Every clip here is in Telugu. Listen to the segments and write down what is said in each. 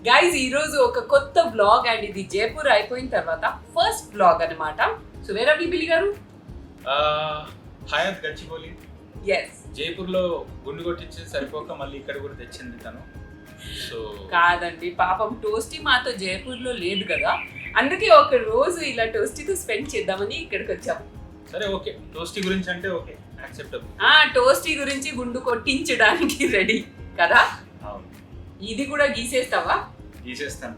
గైస్ ఈ రోజు ఒక కొత్త వ్లాగ్ అండ్ ఇది జైపూర్ అయిపోయిన తర్వాత ఫస్ట్ వ్లాగ్ అన్నమాట. సో వేర్ ఆర్ వి బిల్లి గారు? హయాత్ గచ్చిబౌలి. yes జైపూర్ లో గుండు కొట్టించేది సరిపోక మళ్ళీ ఇక్కడ కూడా తెచ్చింది తను. సో కాదండి, పాపం టోస్టీ మాతో జైపూర్ లో లేదు కదా, అందుకే ఒక రోజు ఇలా టోస్టీతో స్పెండ్ చేద్దామని ఇక్కడికి వచ్చాము. సరే ఓకే, టోస్టీ గురించి అంటే ఓకే, యాక్సెప్టబుల్. టోస్టీ గురించి గుండు కొట్టించడానికి రెడీ కదా. అవును, ఇది కూడా గీసేస్తావా? గీసేస్తాను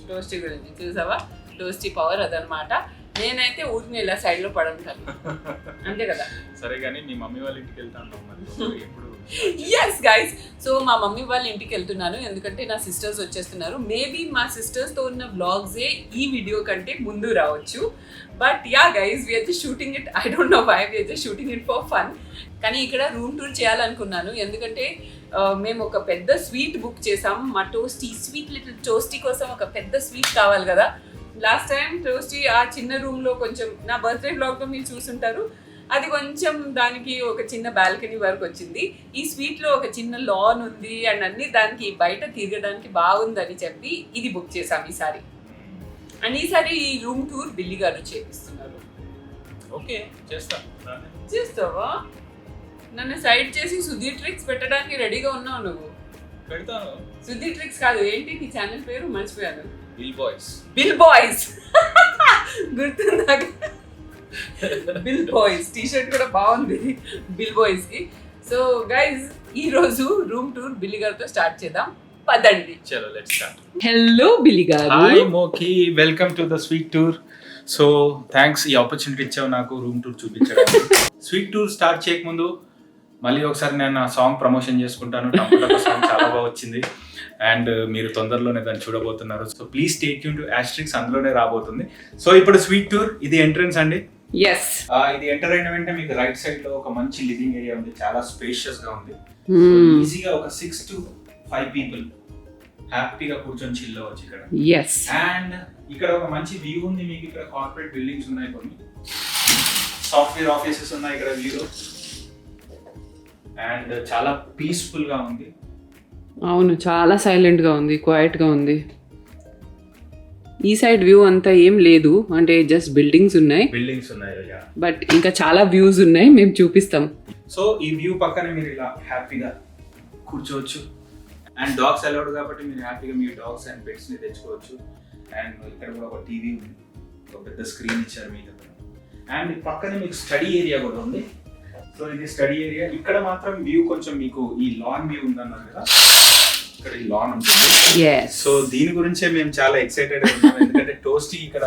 టోస్టీ గురించి చూసావా, టోస్టీ పవర్ అదనమాట. నేనైతే ఊరిని ఇలా సైడ్ లో పడుంటాను అంతే కదా. సరే కానీ మీ మమ్మీ వాళ్ళ ఇంటికి వెళ్తాను మరి ఎప్పుడు? ఎస్ గైస్, సో మా మమ్మీ వాళ్ళ ఇంటికి వెళ్తున్నాను ఎందుకంటే నా సిస్టర్స్ వచ్చేస్తున్నారు. మేబీ మా సిస్టర్స్ తో ఉన్న వ్లాగ్సే ఈ వీడియో కంటే ముందు రావచ్చు. But yeah guys, we're just shooting it, I don't know why, we're just shooting it for fun. కానీ ఇక్కడ రూమ్ టూర్ చేయాలనుకున్నాను ఎందుకంటే మేము ఒక పెద్ద స్వీట్ బుక్ చేసాం. మా టోస్టీ స్వీట్ లిటిల్ టోస్టీ కోసం ఒక పెద్ద స్వీట్ కావాలి కదా. లాస్ట్ టైం టోస్టీ ఆ చిన్న రూమ్ లో కొంచెం, నా బర్త్డే వ్లాగ్ లో మీరు చూసుంటారు, అది కొంచెం దానికి ఒక చిన్న బాల్కనీ వరకు వచ్చింది. ఈ స్వీట్ లో ఒక చిన్న లాన్ ఉంది అండ్ అన్ని దానికి బయట తిరగడానికి బాగుందని చెప్పి ఇది బుక్ చేసాం ఈసారి. అండ్ ఈసారి ఈ రూమ్ టూర్ బిల్లి గారు చేపిస్తున్నారు. ఓకే చేస్తావా? నన్ను సైడ్ చేసి సుధీర్ ట్రిక్స్ పెట్టడానికి రెడీగా ఉన్నావు నువ్వు. పెడతాను. సుధీర్ ట్రిక్స్ కాదు, ఏంటి నీ ఛానల్ పేరు? మర్చిపోయాను. బిల్ బాయ్స్ గుర్తుందా? బిల్ బాయ్స్ టీ షర్ట్ కూడా బాగుంది బిల్ బాయ్స్ కి. సో గైస్ ఈ రోజు రూమ్ టూర్ బిల్లి గారితో స్టార్ట్ చేద్దాం, పదండి. చలో let's start. Hello Billi garu. Hi Moki, welcome to the suite tour. So thanks, ఈ ఆపర్చునిటీ ఇచ్చావు నాకు రూమ్ టూర్ చూపించడానికి. స్వీట్ టూర్ స్టార్ట్ చేయకముందు మళ్ళీ ఒకసారి నేను నా సాంగ్ ప్రమోషన్ చేసుకుంటాను. టంపలక సాంగ్ చాలా బాగా వచ్చింది అండ్ మీరు తొందరలోనే దాన్ని చూడబోతున్నారు. So please stay tune to asterisks, అందులోనే రాబోతుంది. సో ఇప్పుడు స్వీట్ టూర్, ఇది ఎంట్రన్స్ అండి. ఎస్, ఇది ఎంటర్ అయిన వెంటనే మీకు రైట్ సైడ్ లో ఒక మంచి లివింగ్ ఏరియా ఉంది, చాలా స్పేషియస్ గా ఉంది. ఈజీగా ఒక 6 to 5 పీపుల్ హ్యాపీగా కూర్చొని చిల్ అవ్వచ్చు ఇక్కడ. ఎస్, అండ్ ఇక్కడ ఒక మంచి వ్యూ ఉంది మీకు. ఇక్కడ కార్పొరేట్ బిల్డింగ్స్ ఉన్నాయి, కొన్ని సాఫ్ట్వేర్ ఆఫీసెస్ ఉన్నాయి ఇక్కడ వ్యూలో. అండ్ చాలా పీస్ఫుల్ గా ఉంది. అవును, చాలా సైలెంట్ గా ఉంది, క్వైట్ గా ఉంది. ఈ సైడ్ వ్యూ అంతా ఏం లేదు, అంటే జస్ట్ బిల్డింగ్స్ ఉన్నాయి, బట్ ఇంకా చాలా వ్యూస్ ఉన్నాయి, మేము చూపిస్తాం. సో ఈ వ్యూ పక్కనే మీరు ఇలా హ్యాపీగా కూర్చోవచ్చు. అండ్ డాగ్స్ అలౌడ్ కాబట్టి మీరు హ్యాపీగా మీ డాగ్స్ అండ్ పెట్స్ ని తెచ్చుకోవచ్చు. అండ్ ఇక్కడ కూడా ఒక టీవీ ఉంది, ఒక పెద్ద స్క్రీన్ ఇచ్చారు మీకు. అండ్ పక్కనే మీకు స్టడీ ఏరియా కూడా ఉంది. సో ఇది స్టడీ ఏరియా. ఇక్కడ మాత్రం వ్యూ కొంచెం మీకు ఈ లాన్ వ్యూ ఉందన్నారు కదా, ఇక్కడ ఈ లాన్ ఉంటుంది. సో దీని గురించే మేము చాలా ఎక్సైటెడ్ ఉన్నాం ఎందుకంటే టోస్టీ ఇక్కడ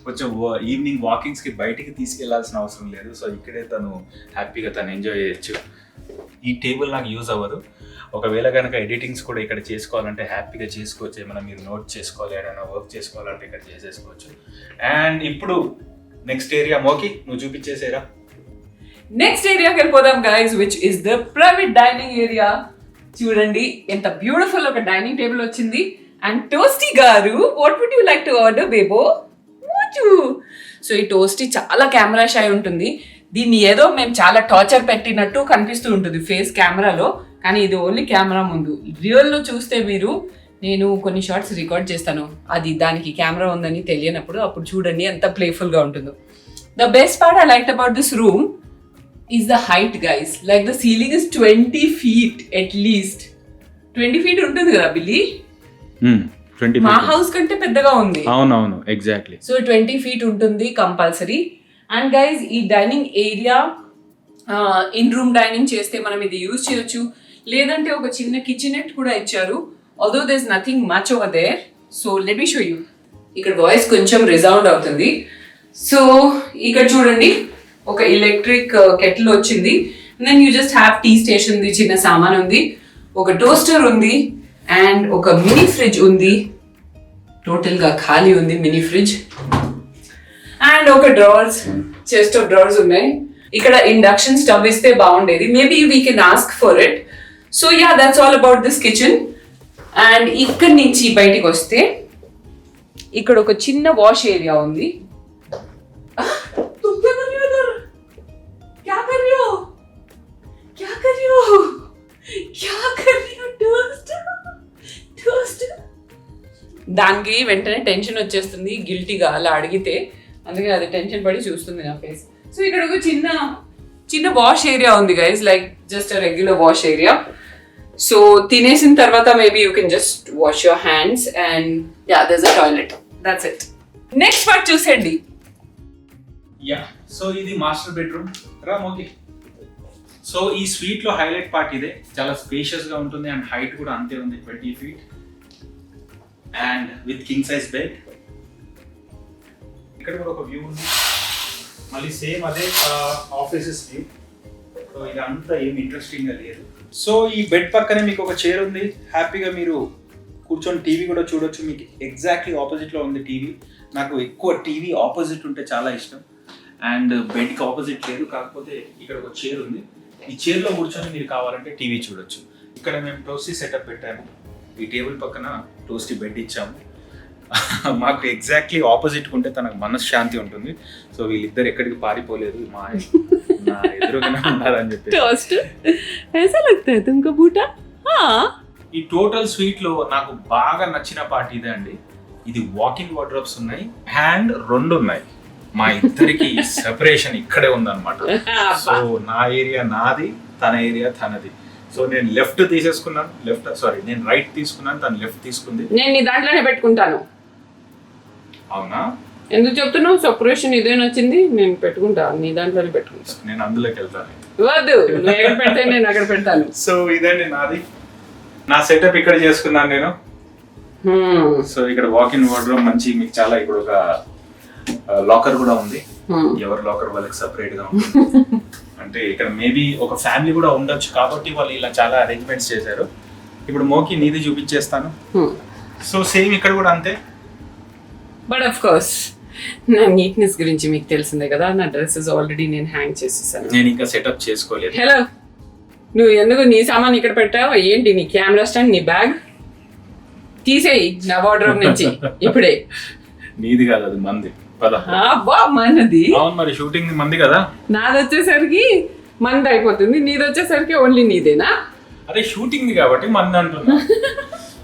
కొంచెం ఈవినింగ్ వాకింగ్స్ కి బయటికి తీసుకెళ్లాల్సిన అవసరం లేదు. సో ఇక్కడే తను హ్యాపీగా తను ఎంజాయ్ చేయొచ్చు. ఈ టేబుల్ నాకు యూజ్ అవ్వదు, ఒకవేళ కనుక ఎడిటింగ్స్ కూడా ఇక్కడ చేసుకోవాలంటే హ్యాపీగా చేసుకోవచ్చు. ఏమైనా మీరు నోట్ చేసుకోవాలి, ఏదైనా వర్క్ చేసుకోవాలంటే ఇక్కడ చేసేసుకోవచ్చు. అండ్ ఇప్పుడు నెక్స్ట్ ఏరియా మోకి నువ్వు చూపించేసేరా. నెక్స్ట్ ఏరియాకి వెళ్ళిపోదాం guys, which is the private dining area. చూడండి ఎంత బ్యూటిఫుల్ ఒక డైనింగ్ టేబుల్ వచ్చింది. And Toasty garu, what would you like to order Bebo? So ఈ టోస్టీ చాలా కెమెరా షై ఉంటుంది. దీన్ని ఏదో మేము చాలా టార్చర్ పెట్టినట్టు కనిపిస్తూ ఉంటుంది ఫేస్ కెమెరాలో, కానీ ఇది ఓన్లీ కెమెరా ముందు. రియల్లో చూస్తే మీరు, నేను కొన్ని షార్ట్స్ రికార్డ్ చేస్తాను, అది దానికి కెమెరా ఉందని తెలియనప్పుడు, అప్పుడు చూడండి ఎంత ప్లేఫుల్గా ఉంటుందో. The best part I like about this room is the height guys, like the ceiling is 20 feet at least. 20 feet ఉంటుంది కదా బిల్లి? 20 మా హౌస్ కంటే పెద్దగా ఉంది. అవునవును, ఎగ్జాక్ట్లీ. సో 20 feet ఉంటుంది కంపల్సరీ. అండ్ గైస్ ఈ dining area in room dining చేస్తే మనం ఇది యూజ్ చేయొచ్చు, లేదంటే ఒక చిన్న కిచెనెట్ కూడా ఇచ్చారు. although there is nothing much over there, so let me show you. ఇక్కడ వాయిస్ కొంచెం రిసౌండ్ అవుతుంది. సో ఇక్కడ చూడండి, ఒక ఎలక్ట్రిక్ కెటిల్ వచ్చింది. Then you just have tea station ఉంది, చిన్న సామాన్ ఉంది, ఒక టోస్టర్ ఉంది అండ్ ఒక మినీ ఫ్రిడ్జ్ ఉంది. టోటల్ గా ఖాళీ ఉంది మినీ ఫ్రిడ్జ్. అండ్ ఒక డ్రావర్స్, చెస్ట్ ఆఫ్ డ్రావర్స్ ఉన్నాయి. ఇక్కడ ఇండక్షన్ స్టవ్ ఇస్తే బాగుండేది, maybe we can ask for it. So yeah, that's all about this kitchen. And ఇక్కడి నుంచి బయటికి వస్తే ఇక్కడ ఒక చిన్న వాష్ ఏరియా ఉంది. దానికి వెంటనే టెన్షన్ వచ్చేస్తుంది గిల్టీగా అలా అడిగితే, అందుకే అది టెన్షన్ పడి చూస్తుంది నా ఫేస్. సో ఇక్కడ ఒక చిన్న వాష్ ఏరియా ఉంది guys, like just regular wash area. So తినేసిన తర్వాత maybe you can just wash your hands and yeah there's a toilet, that's it. Next part చూసేయండి. యా, సో ఇది మాస్టర్ బెడ్రూమ్ రా మోకి. సో ఈ స్వీట్ లో హైలైట్ పార్ట్ ఇదే, చాలా స్పేషియస్ గా ఉంటుంది అండ్ హైట్ కూడా అంతే ఉంది, 20 feet and with king size bed. ఇక్కడ కూడా ఒక వ్యూ ఉంది, మళ్ళీ సేమ్ అదే ఆఫీసెస్ వ్యూ. సో ఇదంతా ఏమి ఇంట్రెస్టింగ్ గా లేదు. సో ఈ బెడ్ పక్కనే మీకు ఒక చైర్ ఉంది, హ్యాపీగా మీరు కూర్చొని టీవీ కూడా చూడొచ్చు. మీకు ఎగ్జాక్ట్లీ ఆపోజిట్ లో ఉంది టీవీ. నాకు ఎక్కువ టీవీ ఆపోజిట్ ఉంటే చాలా ఇష్టం అండ్ బెడ్కి ఆపోజిట్ లేదు, కాకపోతే ఇక్కడ ఒక చైర్ ఉంది. ఈ చైర్లో కూర్చొని మీరు కావాలంటే టీవీ చూడొచ్చు. ఇక్కడ మేము టోస్టీ సెటప్ పెట్టాము, ఈ టేబుల్ పక్కన టోస్టీ బెడ్ ఇచ్చాము. మాకు ఎగ్జాక్ట్లీ ఆపోజిట్ ఉంటే తనకు మనశ్శాంతి ఉంటుంది. సో వీళ్ళిద్దరు ఎక్కడికి పారిపోలేదు, నా ఎదురుగానే ఉన్నారని చెప్పి. ఈ టోటల్ స్వీట్ లో నాకు బాగా నచ్చిన పార్ట్ ఇదే అండి. ఇది వాకింగ్ వార్డ్రోబ్స్ ఉన్నాయి అండ్ 2 ఉన్నాయి. మా ఇద్దరికి సెపరేషన్ ఇక్కడే ఉందన్నమాట. సో నా ఏరియా నాది, తన ఏరియా తనది. సో నేను లెఫ్ట్ తీసేసుకున్నాను, నేను రైట్ తీసుకున్నాను, తను లెఫ్ట్ తీసుకుంది. నేను నీ దాంట్లోనే పెట్టుకుంటాను. అవునా? ఎందుకు చెప్తున్నావు? సెపరేషన్ ఇదే నచ్చింది, నేను పెట్టుకుంటా, నీ దాంట్లోనే పెట్టుకుంటా. నేను అందులోకి వెళ్తాను. వద్దు, నువ్వు ఎక్కడ పెడితే నేను అక్కడ పెడతాను. సో ఇదండి నాది, నా సెటప్ ఇక్కడ చేసుకున్నాను నేను. సో ఇక్కడ వాకింగ్ వార్డ్రోబ్ మంచి, మీకు చాలా ఇక్కడ ఒక లాకర్ కూడా ఉంది. ఎవరి లాకర్ వాళ్ళకి సెపరేట్ గా ఉంది. అంటే ఇక్కడ మేబీ ఒక ఫ్యామిలీ కూడా ఉండొచ్చు కాబట్టి వాళ్ళు ఇలా చాలా అరేంజ్మెంట్స్ చేశారు. ఇప్పుడు మోకి నీది చూపించేస్తాను. సో సేమ్ ఇక్కడ కూడా అంతే. బట్ ఆఫ్ కోర్స్ నా నీట్నెస్ గురించి మీకు తెలిసిందే కదా, నా డ్రెస్సెస్ ఆల్రెడీ నేను హ్యాంగ్ చేసేసాను. నేను ఇంకా సెటప్ చేసుకోలేదు. హలో, నువ్వు ఎందుకు నీ సామాన్ ఇక్కడ పెట్టావు? ఏంటి నీ కెమెరా స్టాండ్, నీ బ్యాగ్ తీసేయి నా వార్డ్రోబ్ నుంచి ఇప్పుడే. నీది కాదు, అది మంది. మనది. అవును, మరి షూటింగ్ మంది కదా. నాది వచ్చేసరికి మంది అయిపోతుంది, నీది వచ్చేసరికి ఓన్లీ నీదేనా? అదే షూటింగ్ కాబట్టి మంది అంటున్నా.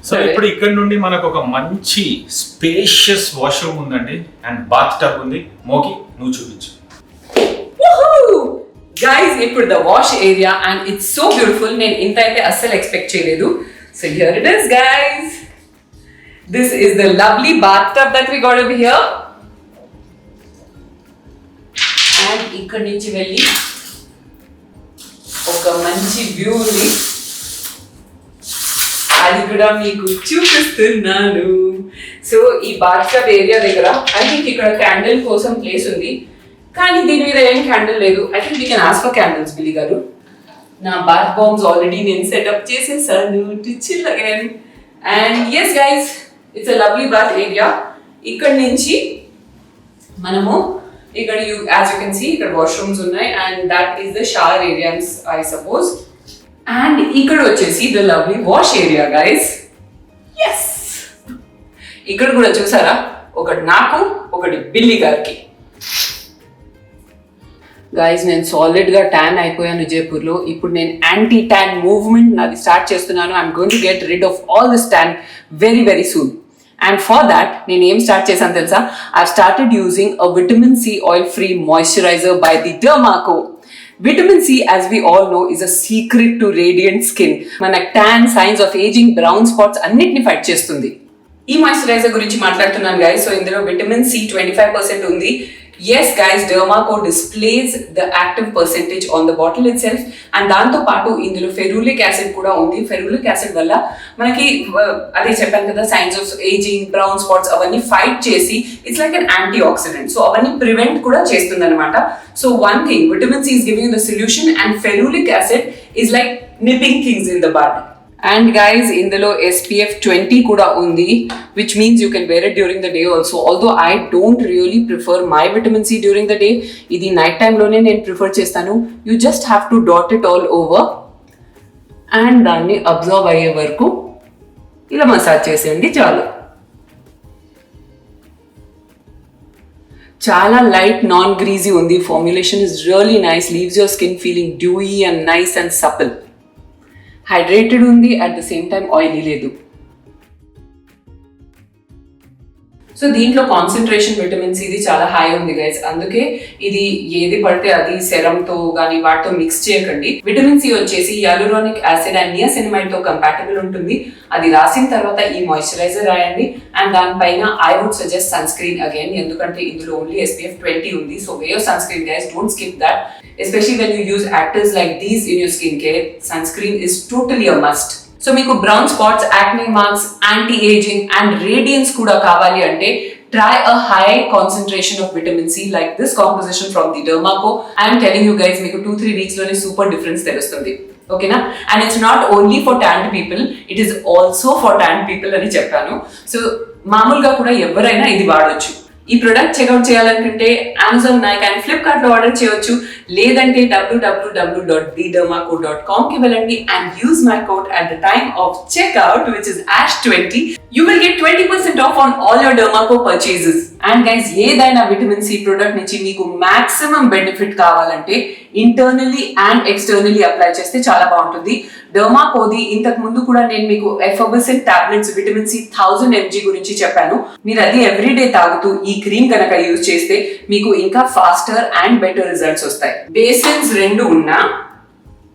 సో ఇప్పుడు ఇక్కడ నుండి మనకు ఒక మంచి స్పేషియస్ వాష్రూమ్ ఉందండి అండ్ బాత్ టబ్ ఉంది. మోకి నువ్వు చూపించు. గైస్ ఇప్పుడు the wash area and it's so beautiful. నేను ఇంత అయితే అస్సలు ఎక్స్పెక్ట్ చేయలేదు. So here it is guys. This is the lovely bath tub that we got over here. And ఇక్కడ నుంచి వెళ్ళి ఒక మంచి వ్యూ ఉంది, అది కూడా మీకు చూపిస్తున్నాను. సో ఈ బాత్ టబ్ ఏరియా దగ్గర ఐ థింక్ ఇక్కడ క్యాండిల్ కోసం ప్లేస్ ఉంది, కానీ దీని మీద ఏం క్యాండిల్ లేదు. I think we can ask for candles. బిల్లి గారు, నా బాత్ బాంబ్స్ ఆల్రెడీ నేను సెటప్ చేసేసాను to chill again. And yes guys, it's a lovely bath area. ఇక్కడ నుంచి మనము ఇక్కడ as you can see ఇక్కడ washrooms ఉన్నాయి and that is the shower area I suppose. And ఇక్కడ వచ్చేసి the lovely wash area guys. yes, ఇక్కడ కూడా చూసారా, ఒకటి నాకు ఒకటి బిల్లి గారికి. గైజ్ నేను సాలిడ్గా ట్యాన్ అయిపోయాను జైపూర్లో. ఇప్పుడు నేను యాంటీ ట్యాన్ మూవ్మెంట్ నాది స్టార్ట్ చేస్తున్నాను. I'm going to get rid of all this tan very very soon. And for that నేను ఏం స్టార్ట్ చేశాను తెలుసా? I've started using a vitamin C oil free moisturiser by the Derma Co. Vitamin C, as we all know, is a secret to radiant skin. మన tan, science of ageing, brown spots అన్నిటిని ఫైట్ చేస్తుంది. ఈ మాయిశ్చరైజర్ గురించి మాట్లాడుతున్నాను గైస్. సో ఇందులో విటమిన్ సి 25% ఉంది. Yes guys, Dermaco displays the active percentage on the bottle itself and దాంతో పాటు ఇందులో ఫెరూలిక్ యాసిడ్ కూడా ఉంది. ఫెరూలిక్ యాసిడ్ వల్ల మనకి అదే చెప్పాను కదా, signs of ageing, brown spots అవన్నీ ఫైట్ చేసి it's like an antioxidant. So అవన్నీ ప్రివెంట్ కూడా చేస్తుంది అనమాట. So one thing, vitamin C is giving you the solution and ferulic acid is like nipping things in the bud. And guys, ఇందులో SPF 20 కూడా ఉంది, which means you can wear it during the day also. Although I don't really prefer my vitamin C during the day, ఇది నైట్ టైంలోనే నేను ప్రిఫర్ చేస్తాను. You just have to dot it all over and దాన్ని అబ్జర్వ్ అయ్యే వరకు ఇలా మసాజ్ చేసేయండి చాలు. చాలా లైట్, నాన్ గ్రీజీ ఉంది. Formulation is really nice, leaves your skin feeling dewy and nice and supple. Hydrated ఉంది, at the same time oily లేదు. సో దీంట్లో కాన్సన్ట్రేషన్ విటమిన్ సి ఇది చాలా హై ఉంది గైస్. అందుకే ఇది ఏది పడితే అది సెరంతో కానీ వాటితో మిక్స్ చేయకండి. విటమిన్ సి వచ్చేసి యాలురానిక్ యాసిడ్ అండ్ నియాసినమైడ్ తో కంపాటబుల్ ఉంటుంది. అది రాసిన తర్వాత ఈ మాయిశ్చరైజర్ రాయండి అండ్ దానిపైన I would suggest sunscreen again, ఎందుకంటే ఇందులో ఓన్లీ SPF 20 ఉంది. So wear sunscreen guys, don't skip that. Especially when you use actives like these in your skin care, sunscreen is totally a must. So మీకు brown spots, acne marks, anti ageing and radiance కూడా కావాలి అంటే try a high concentration of vitamin C like this composition from the Dermaco. I am telling you guys, మీకు 2-3 weeks లోనే సూపర్ డిఫరెన్స్ తెలుస్తుంది. ఓకేనా? And it's not only for tanned people, it is also for tanned people అని చెప్పాను. సో మామూలుగా కూడా ఎవరైనా ఇది వాడొచ్చు. ఈ ప్రొడక్ట్ చెక్అవుట్ చేయాలనుకుంటే అమెజాన్, నైకా అండ్ ఫ్లిప్కార్ట్ లో ఆర్డర్ చేయొచ్చు. లేదంటే www.thedermaco.com కి వెళ్ళండి and use my code at the time of checkout which is ASH20. You will get 20% off on all your Dermaco purchases. And guys, ఏదైనా విటమిన్ సి ప్రొడక్ట్ నుంచి మీకు మాక్సిమం బెనిఫిట్ కావాలంటే ఇంటర్నల్లీ అండ్ ఎక్స్టర్నల్లీ అప్లై చేస్తే చాలా బాగుంటుంది. డర్మాకోది ఇంతకు ముందు కూడా నేను మీకు ఎఫర్బసెంట్ టాబ్లెట్స్ విటమిన్ సి 1000 mg గురించి చెప్పాను. మీరు అది ఎవ్రీడే తాగుతూ ఈ క్రీమ్ కనుక యూజ్ చేస్తే మీకు ఇంకా ఫాస్టర్ అండ్ బెటర్ రిజల్ట్స్ వస్తాయి. బేసిన్స్ 2 ఉన్నా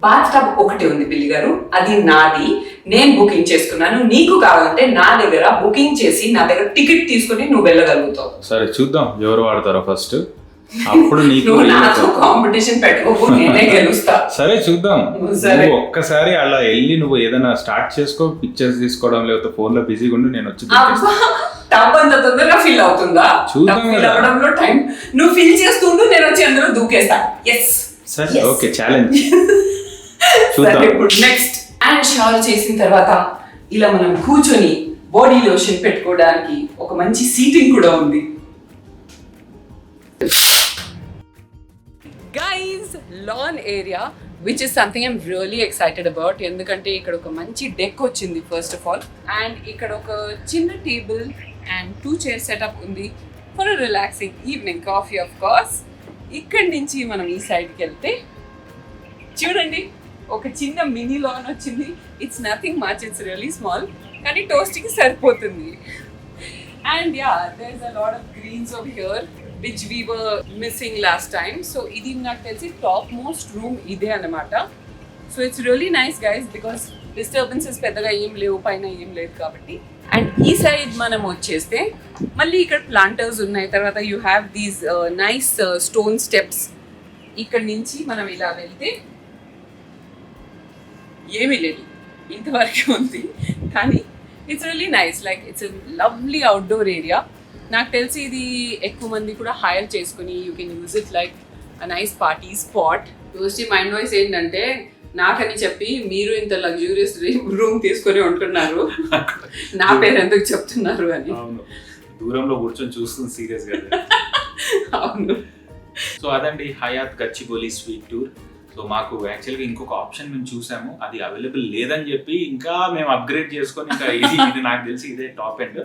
బాత్ టబ్ ఒకటి ఉంది బిల్లి గారు, అది నాది, నేను బుకింగ్ చేసుకున్నాను. నీకు కావాలంటే నా దగ్గర బుకింగ్ చేసి నా దగ్గర టికెట్ తీసుకుని నువ్వు వెళ్ళగలుగుతావు. సరే చూద్దాం ఎవరు వాడతారో ఫస్ట్, అప్పుడు నీకు నాతో కాంపిటీషన్ పెట్టుకోకు, నేనే గెలుస్తా. సరే చూద్దాం. నువ్వు ఒక్కసారి అలా వెళ్ళి నువ్వు ఏదైనా స్టార్ట్ చేసుకో, పిక్చర్స్ తీసుకోవడం లేకపోతే ఫోన్ లో బిజీగా ఉండి నేను వచ్చి టబ్ అంత తొందరగా ఫిల్ అవుతుందా? ఫిల్ అవ్వడంలో టైం, నువ్వు ఫిల్ చేస్తుండు, నేను వచ్చి అందులో దూకేస్తా. ఎస్ సరే ఓకే, ఛాలెంజ్. ఇప్పుడు నెక్స్ట్ అండ్ షవర్ చేసిన తర్వాత ఇలా మనం కూర్చొని బాడీ లోషన్ పెట్టుకోవడానికి ఒక మంచి సీటింగ్ కూడా ఉంది. Guys, lawn area which is something I'm really excited about. ఎందుకంటే ఇక్కడ ఒక మంచి డెక్ వచ్చింది ఫస్ట్ ఆఫ్ ఆల్, అండ్ ఇక్కడ ఒక చిన్న టేబుల్ అండ్ 2 చైర్ సెటప్ ఉంది for relaxing evening coffee of course. ఇక్కడి నుంచి మనం ఈ సైడ్కి వెళ్తే చూడండి ఒక చిన్న మినీ లాన్ వచ్చింది. It's nothing much, it's really small, కానీ టోస్ట్కి సరిపోతుంది. And yeah, there is a lot of greens over here which we were missing last time. So ఇది నాకు తెలిసి టాప్ మోస్ట్ రూమ్ ఇదే అన్నమాట. So it's really nice guys, because disturbances పెద్దగా ఏం లేవు, పైన ఏం లేదు కాబట్టి. అండ్ ఈ సైడ్ మనం వచ్చేస్తే మళ్ళీ ఇక్కడ ప్లాంటర్స్ ఉన్నాయి. తర్వాత you have these nice stone steps. ఇక్కడ నుంచి మనం ఇలా వెళ్తే ఏమీ లేదు, ఇంతవరకు ఉంది, కానీ it's really nice. Like it's lovely outdoor area. నాకు తెలిసి ఇది ఎక్కువ మంది కూడా హైర్ చేసుకుని you can use it like a nice party spot. UST mind voice ఏంటంటే నాకని చెప్పి మీరు ఇంత లగ్జూరియస్ రూమ్ తీసుకొని ఉంటున్నారు, నా పేరు ఎందుకు చెప్తున్నారు అని. దూరంలో కూర్చొని చూస్తుంది సీరియస్ గా. అవును. సో అదండి Hayat Gachibowli sweet tour. So మాకు యాక్చువల్గా ఇంకొక ఆప్షన్ మేము చూసాము, అది అవైలబుల్ లేదని చెప్పి ఇంకా మేము అప్గ్రేడ్ చేసుకొని ఇంకా ఇది నాకు తెలిసి ఇదే టాప్ ఎండ్.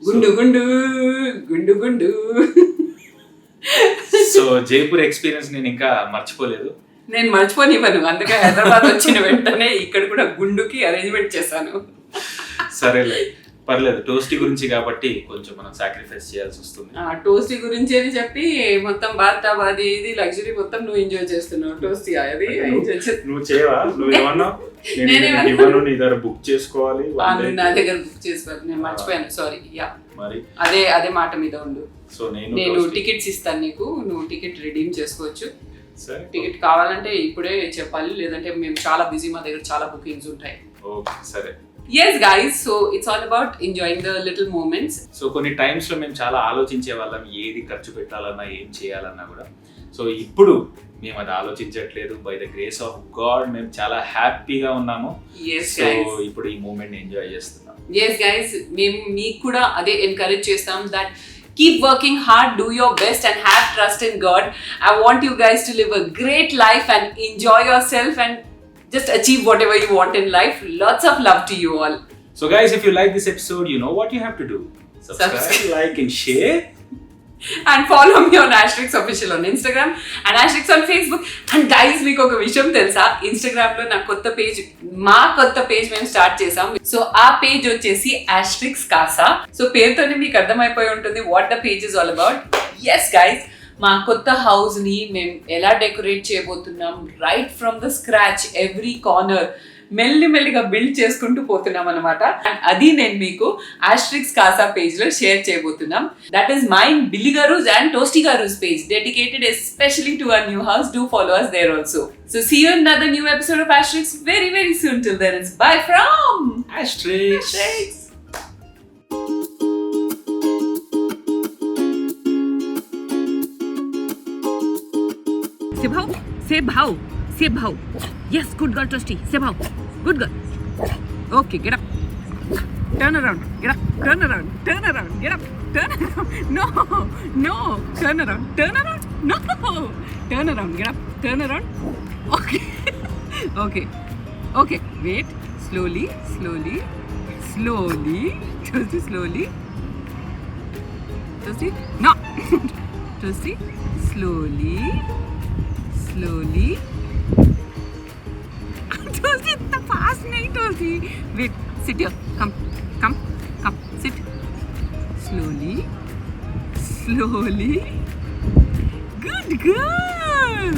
గుండు గుండు గుండు గుండు. సో జైపూర్ ఎక్స్పీరియన్స్ నేను ఇంకా మర్చిపోలేదు. నేను మర్చిపోనివ్వను, అందుకే హైదరాబాద్ వచ్చిన వెంటనే ఇక్కడ కూడా గుండుకి అరేంజ్మెంట్ చేశాను. సరేలే, పర్లేదు. టోస్టీ గురించి కాబట్టి కొంచెం మనం సాక్రిఫైస్ చేయాల్సి వస్తుంది. టోస్టీ గురించి అని చెప్పి మొత్తం బాత్టబ్ అది ఇది లగ్జరీ మొత్తం నువ్వు ఎంజాయ్ చేస్తున్నావు. టోస్టీ అది నువ్వు చేయవా? నువ్వు ఏమన్నా ఇవ్వను, నీ దగ్గర బుక్ చేసుకోవాలి. నా దగ్గర బుక్ చేసుకోవాలి, నేను మర్చిపోయాను, సారీ. యా, మరి అదే మాట మీద ఉండు. సో నేను టికెట్స్ ఇస్తాను నీకు, నువ్వు టికెట్ రిడీమ్ చేసుకోవచ్చు. సరే, టికెట్ కావాలంటే ఇప్పుడే చెప్పాలి, లేదంటే మేము చాలా బిజీ, మా దగ్గర చాలా బుకింగ్స్ ఉంటాయి. ఓకే సరే. Yes guys, so it's all about enjoying the little moments. So కొన్ని టైమ్స్ లో మేము చాలా ఆలోచించే వాళ్ళం, ఏది ఖర్చు పెట్టాలన్నా ఏం చేయాలన్నా కూడా. సో ఇప్పుడు మేము అది ఆలోచించట్లేదు. By the grace of God మేము చాలా హ్యాపీగా ఉన్నాము. సో ఇప్పుడు ఈ మూమెంట్ ఎంజాయ్ చేస్తున్నాం. Yes guys, మేము మీకు కూడా అదే ఎంకరేజ్ చేస్తాం, that keep working hard, do your best and have trust in God. I want you guys to live a great life and enjoy yourself and just achieve whatever you want in life. Lots of love to you all. So guys, if you like this episode, you know what you have to do. Subscribe, like and share. And follow me on Ashrix Official on Instagram and Ashrix on Facebook. And guys, మీకు ఒక విషయం తెలుసా, ఇన్స్టాగ్రామ్ లో నా కొత్త పేజ్ మేము స్టార్ట్ చేసాం. సో ఆ పేజ్ వచ్చేసి Ashrix Casa. సో పేరుతోనే మీకు అర్థమైపోయి ఉంటుంది what the page is all about. Yes guys, మా కొత్త హౌస్ ని మేము ఎలా డెకరేట్ చేయబోతున్నాం, right from the scratch every corner మెల్లిగా బిల్డ్ చేసుకుంటూ పోతున్నాం అనమాట. అది నేను మీకు ఆస్ట్రిక్స్ కాసా పేజ్ లో షేర్ చేయబోతున్నాం. దట్ ఈస్ మైన్ బిల్లి గారూస్ అండ్ టోస్టీ గారూస్ page dedicated especially to our new house. Do follow us there also. So see you in another new episode of Ashrix very soon. Till then, it's bye from Ashrix. Say bhau. Yes, good girl, Toasty. Say bhau. Good girl. Okay, get up. Turn around. Get up. Turn around. Get up. Turn around. No. Turn around. No. Turn around. Get up. Turn around. Okay. Okay. Wait. Slowly. Toasty, slowly. Toasty. No. Toasty. Slowly. Toasty, इतना fast नहीं Toasty. Wait, sit here. Come. Sit. Slowly. Good girl.